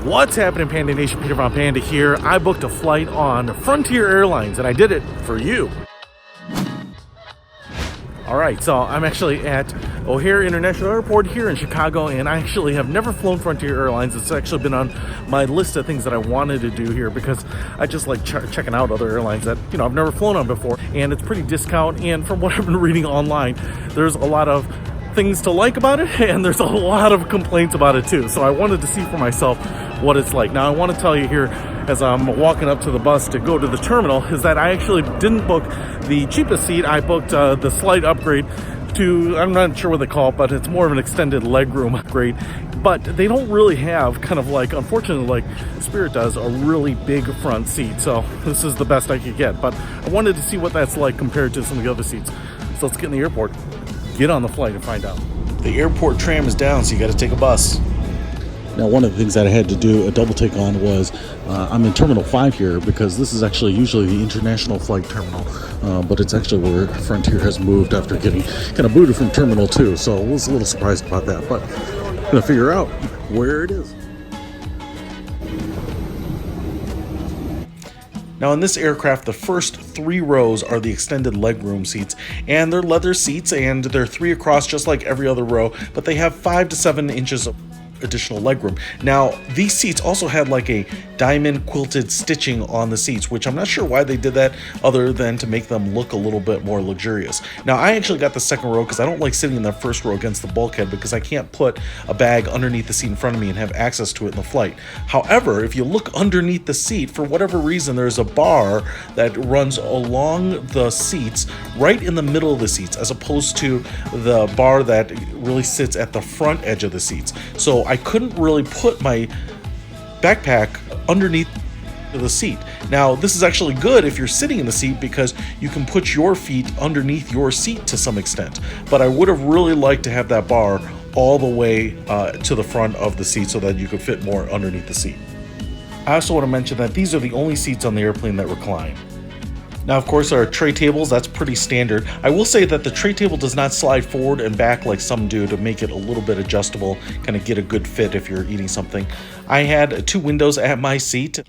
What's happening, Panda Nation? Peter Von Panda here. I booked a flight on Frontier Airlines, and I did it for you. All right, so I'm actually at O'Hare International Airport here in Chicago, and I actually have never flown Frontier Airlines. It's actually been on my list of things that I wanted to do here because I just like checking out other airlines that, I've never flown on before, and it's pretty discount. And from what I've been reading online, there's a lot of things to like about it, and there's a lot of complaints about it too. So I wanted to see for myself what it's like. Now I want to tell you here, as I'm walking up to the bus to go to the terminal, is that I actually didn't book the cheapest seat. I booked the slight upgrade to, I'm not sure what they call it, but it's more of an extended legroom upgrade. But they don't really have, kind of like, unfortunately, like Spirit does, a really big front seat. So this is the best I could get. But I wanted to see what that's like compared to some of the other seats. So let's get in the airport, get on the flight, and find out. The airport tram is down, so you got to take a bus. Now, one of the things that I had to do a double take on was I'm in Terminal 5 here because this is actually usually the international flight terminal, but it's actually where Frontier has moved after getting kind of booted from Terminal 2, so I was a little surprised about that, but I'm going to figure out where it is. Now in this aircraft, the first 3 rows are the extended legroom seats, and they're leather seats, and they're 3 across just like every other row, but they have 5 to 7 inches of additional legroom. Now these seats also had like a diamond quilted stitching on the seats, which I'm not sure why they did that other than to make them look a little bit more luxurious. Now I actually got the second row because I don't like sitting in the first row against the bulkhead because I can't put a bag underneath the seat in front of me and have access to it in the flight. However, if you look underneath the seat, for whatever reason, there's a bar that runs along the seats right in the middle of the seats, as opposed to the bar that really sits at the front edge of the seats. So I couldn't really put my backpack underneath the seat. Now this is actually good if you're sitting in the seat because you can put your feet underneath your seat to some extent, but I would have really liked to have that bar all the way to the front of the seat so that you could fit more underneath the seat. I also want to mention that these are the only seats on the airplane that recline. Now, of course, there are tray tables. That's pretty standard. I will say that the tray table does not slide forward and back like some do to make it a little bit adjustable, kind of get a good fit if you're eating something. I had 2 windows at my seat.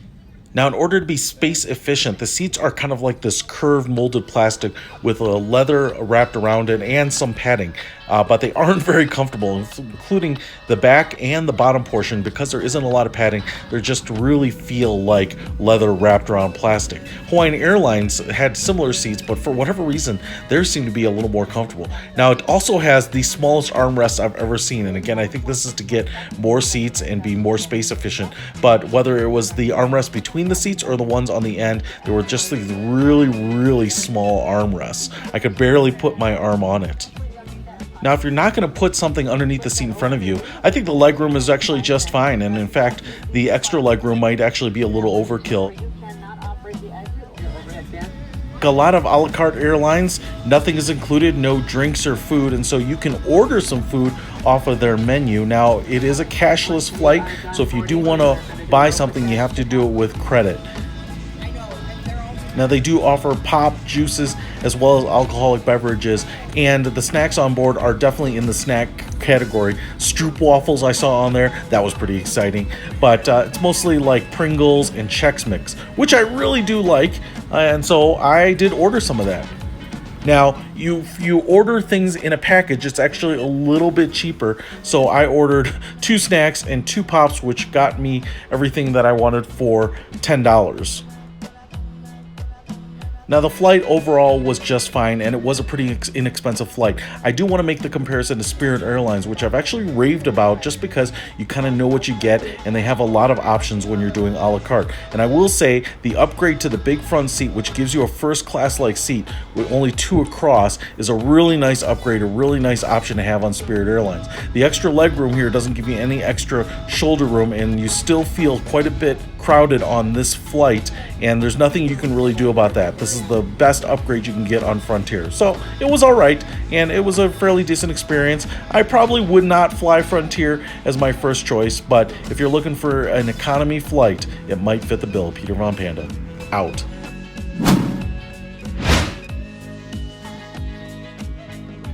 Now, in order to be space efficient, the seats are kind of like this curved molded plastic with a leather wrapped around it and some padding, but they aren't very comfortable, including the back and the bottom portion. Because there isn't a lot of padding, they just really feel like leather wrapped around plastic. Hawaiian Airlines had similar seats, but for whatever reason, theirs seem to be a little more comfortable. Now, it also has the smallest armrests I've ever seen, and again, I think this is to get more seats and be more space efficient, but whether it was the armrest between the seats or the ones on the end, they were just these really small armrests. I could barely put my arm on it. Now, if you're not going to put something underneath the seat in front of you, I think the legroom is actually just fine, and in fact, the extra legroom might actually be a little overkill. A lot of a la carte airlines, nothing is included, no drinks or food, and so you can order some food off of their menu. Now, it is a cashless flight, so if you do want to buy something, you have to do it with credit. Now, they do offer pop, juices, as well as alcoholic beverages, and the snacks on board are definitely in the snack category. Stroop waffles I saw on there, that was pretty exciting, but it's mostly like Pringles and Chex Mix, which I really do like, and so I did order some of that. Now, you order things in a package, it's actually a little bit cheaper, so I ordered 2 snacks and 2 pops, which got me everything that I wanted for $10. Now, the flight overall was just fine, and it was a pretty inexpensive flight. I do want to make the comparison to Spirit Airlines, which I've actually raved about just because you kind of know what you get, and they have a lot of options when you're doing a la carte. And I will say the upgrade to the big front seat, which gives you a first class-like seat with only 2 across, is a really nice upgrade, a really nice option to have on Spirit Airlines. The extra legroom here doesn't give you any extra shoulder room, and you still feel quite a bit crowded on this flight, and there's nothing you can really do about that. This is the best upgrade you can get on Frontier. So it was all right, and it was a fairly decent experience. I probably would not fly Frontier as my first choice, but if you're looking for an economy flight, it might fit the bill. Peter Von Panda, out.